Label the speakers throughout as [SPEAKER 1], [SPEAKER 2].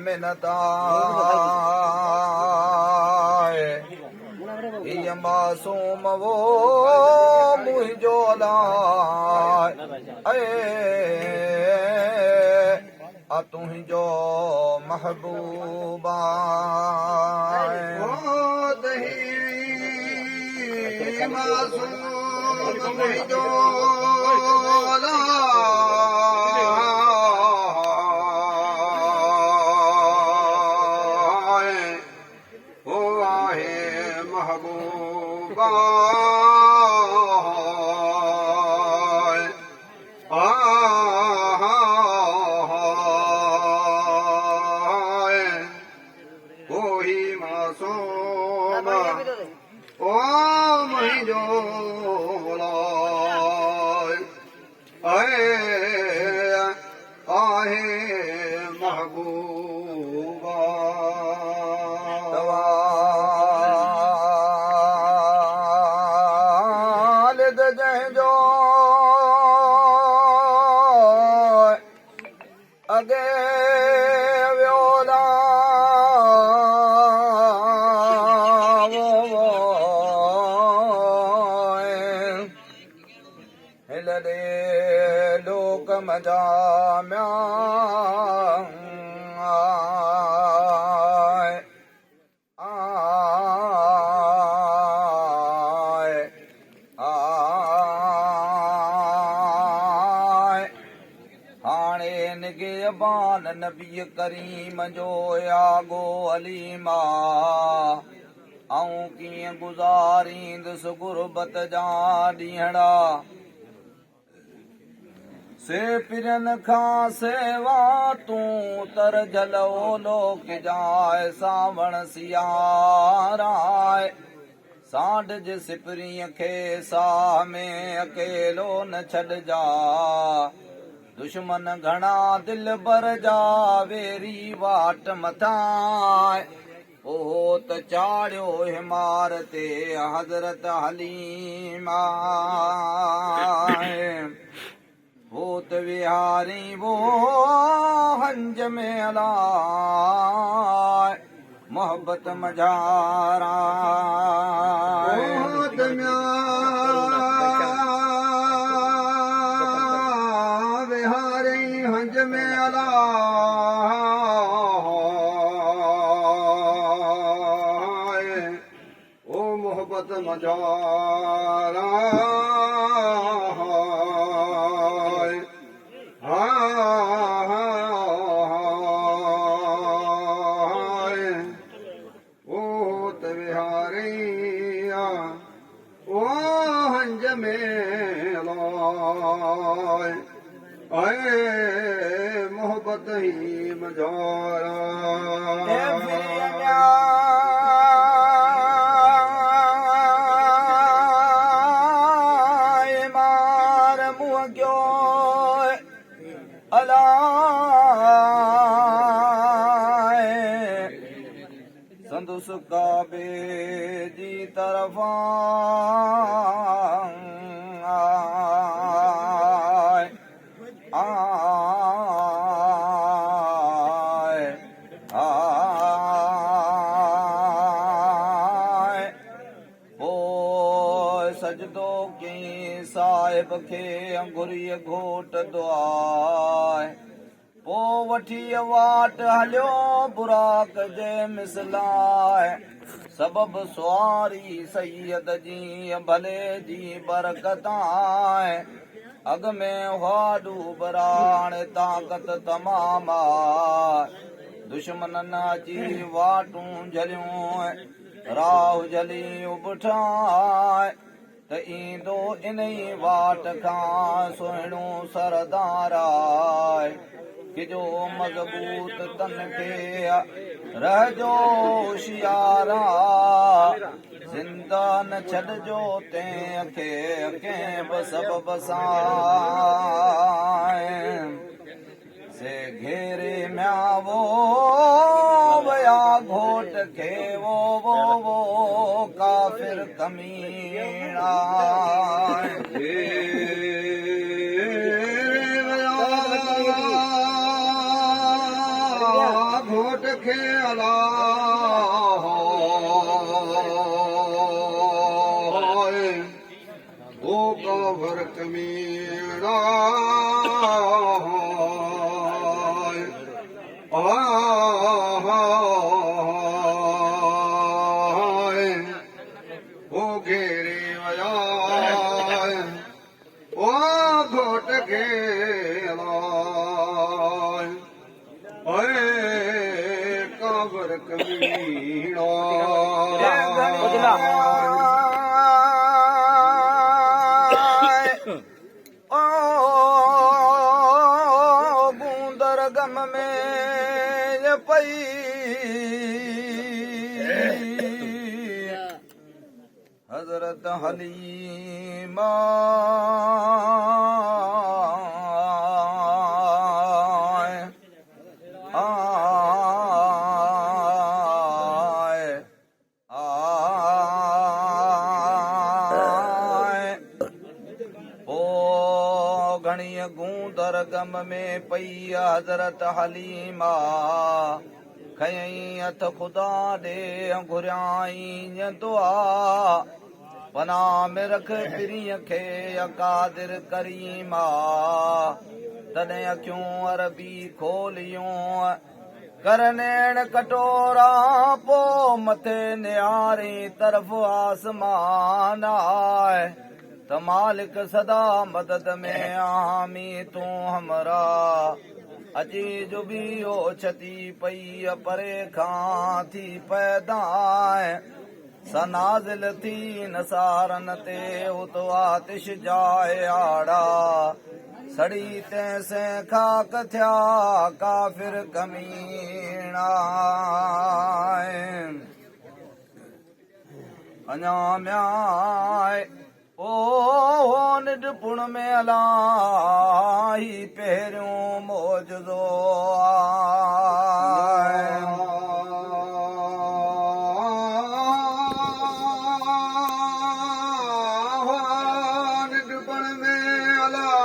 [SPEAKER 1] मिनता मासूम वो मुझो तुझो महबूबा मासूम मुझो नबी करीम जो आगो अलीमा आऊं कीअं गुज़ारींदुसि गुरबत जा ॾींहड़ा से पिरनि खां सेवा तूं तर जलो जाए सावण सियाराए सांड जे सिपरीअ खे साह में अकेलो न छॾजा दुश्मन घणा दिल बर जा वेरी वाट मथां ओहो त चाढ़ियो हिमार ते हज़रत हलीमा हो त विहारी वो हंज में अलाए मोहब्बत मझारा मजारा ओ तविहारिया ओ हंज में आए मोहब्बत ही मजारा संदुस काबे जी तरफा सजदो की साहिब खे अंगुरीअ घोट दुआए पो वठी वाट हलियो बुराक जे मिसलाए सबब सुवारी सैयद जी भले जी बरकताए अग में वाडू बराण ताकत तमाम दुश्मन जी वाटूं झलियूं राह जली उबठाए त ईंदो इन वाट खां सुहिणो सरदाराए कि जो मज़बूत तन खे रहजो होशियारा ज़िंदा न छॾिजो तंहिं खे कंहिं बि सबब सां से घेरे म्या वो वया घोट खे वो काफ़िर कमीना घोट खे अला ओ कावर कमीड़ा ओ घेरे वया ओ घोट खे कावर कमीड़ा बूंदर गम में पई हजरत हलीमा घणीअ गूंदर गम में पई हज़रत हलीमा खयईं हथ ख़ुदा ॾे घुरियाईं दुआ पनाह में रख पिरीअ खे अकादिर करीमा तॾहिं अखियूं अरबी खोलियूं करनेण कटोरा पोइ मथे निहारी तरफ़ आसमान आहे त मालिक सदा मदद में हामी तूं हमरा अची जुबी ओछती पई परे खां थी पैदा सनाज़िल थी नसारन ते उतो आतिश जाए आड़ा सड़ी तैसे खाक थिया काफ़िर कमीना अञा म्याए ओ निडपुण में अलाही पहिरियों मौजज़ो निडपुण में अलाही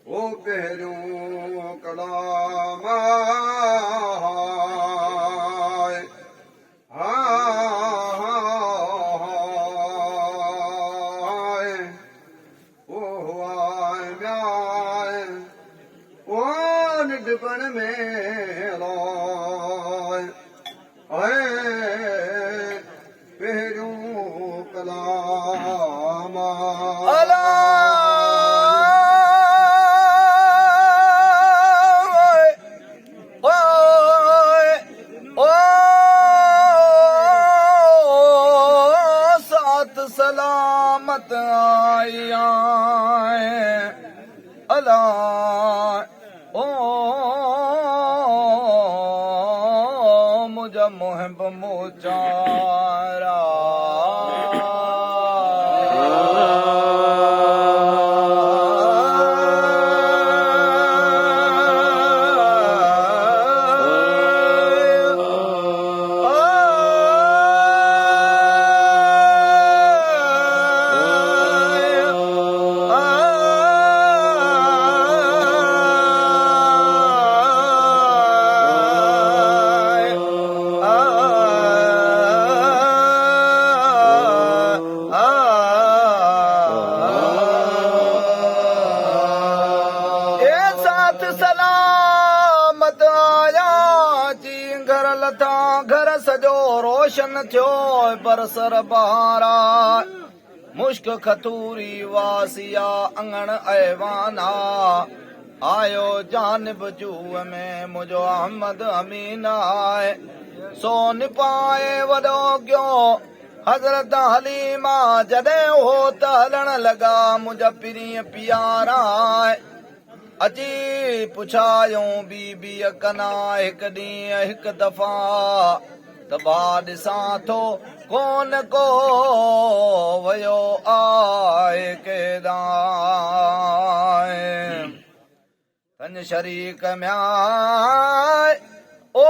[SPEAKER 1] ओ पहिरियों कलाम निडपण में पहिरियों कलाम सात सलामत आया अला ओ मुझा मुहिब मोचारा सलामत आया जी घर लथा घर सजो रोशन थियो बरसर बहारा मुश्क खतूरी वासिया अंगण ऐवाना आयो जानिब जूह में मुझो अहमद अमीन आए सो निपाए वॾो क्यो हज़रत हलीमा जॾहिं हो त हलण लॻा मुंहिंजा पिरीअ पियारा अची पुछायूं बीबीअ कना हिकु ॾींहुं हिकु दफ़ा त भाउ ॾिसां थो कोन को वयो आहे केदां तंज शरीक में ओ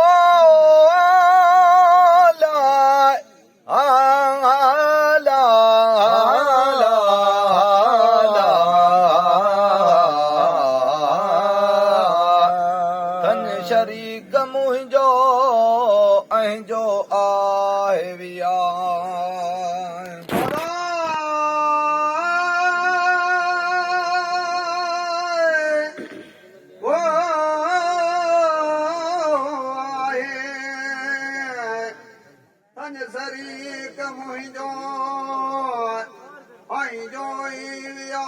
[SPEAKER 1] मुंहिंजो ऐं जो आहे विया शरीक मुंहिंजो ऐं जो विया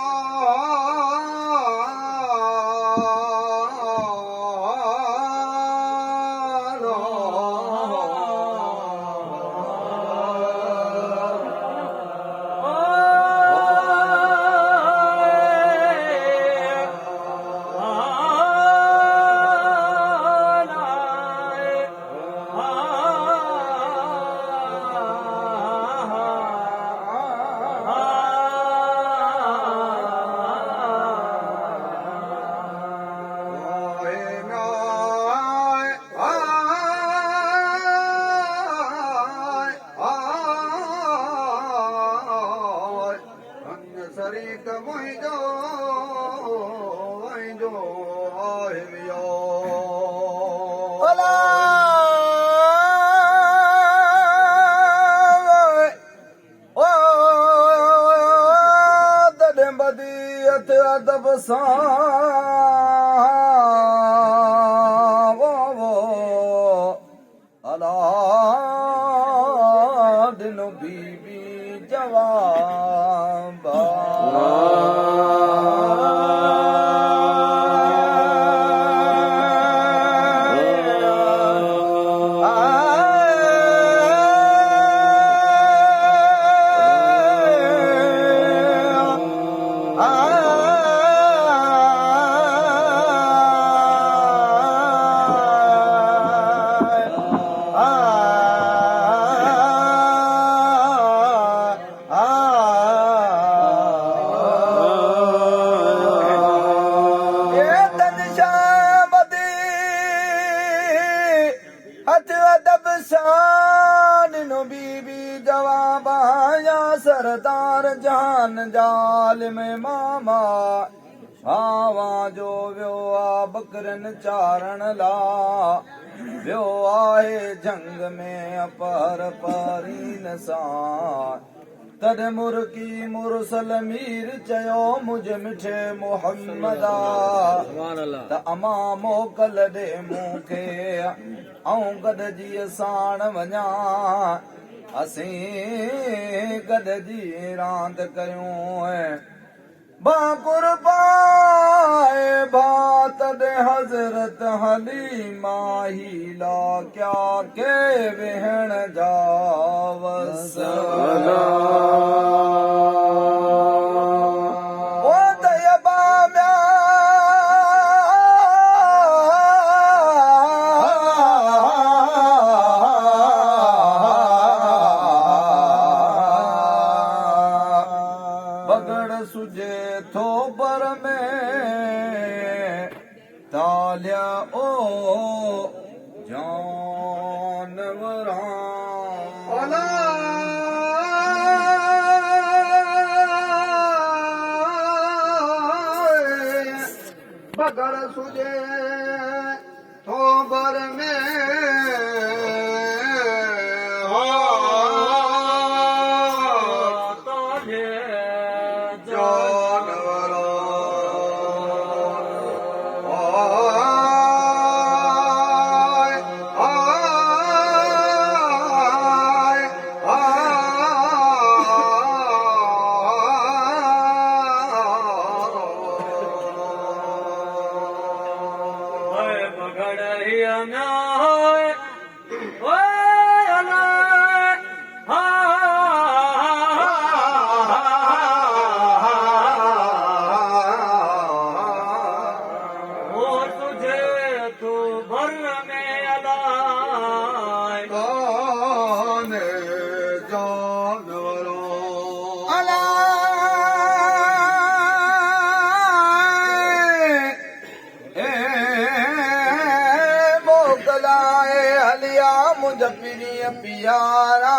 [SPEAKER 1] शरीक मुंहिंजो ऐं जो आहे वियो तॾहिं बदियत अदब सां अला दिनो बीबी जवाब बीबी जवाब आया सरदार जान जाल में मामा छावा जो वियो आ बकरन चारण ला वियो आहे जंग में अपहर परीन सां तॾ मुर्की मुरसल मीर चयो मुझ मिठे मोहम्मदा त अमा मोकल ॾे मूंखे ऐं गॾिजी साण वञा असीं गॾिजी रांदि कयूं बाकुर पाए बात दे हज़रत हलीमा हीला क्या के वेहण जा वसला ओ तयबा बगड़ सुजे थो पर में तालिया ओ जानवरां बगड़ सुजे थो पर में मुंहिंजा पीरीअ पियारा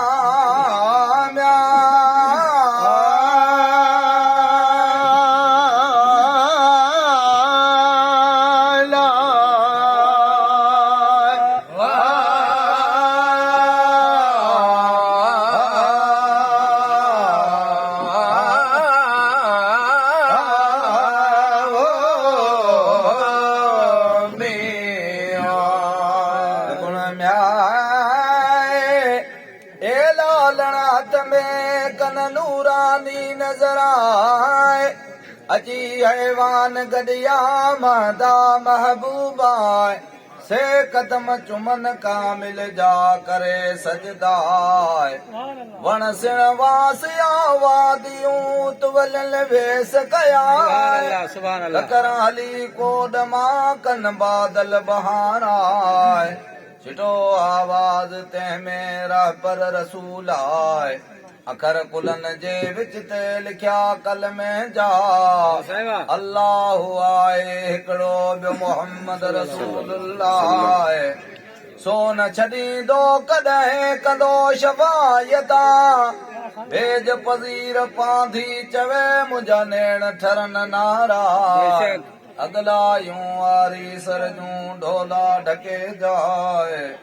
[SPEAKER 1] कराए अची हैवान गडिया मादा महबूबाए से कदम चुमन कामिल जा करे सजदाए वण सिण वास आवादियूं तुवल वेस कया कराली कोड मां कन बादल बहाराए चिटो आवाज तंहिंमें रहबर रसूल आए अखर कुलन जे विच ते लिखिया कलमे जा अल्लाह आए हिकिड़ो ॿियो मोहम्मद रसूलुल्लाह आहे सो न छॾींदो कॾहिं कंदो शफ़ायता भेज पज़ीर पांधी चवे मुंहिंजा नेण ठरन नारा अगलायूं वारी सर जूं ढोला ढके जाए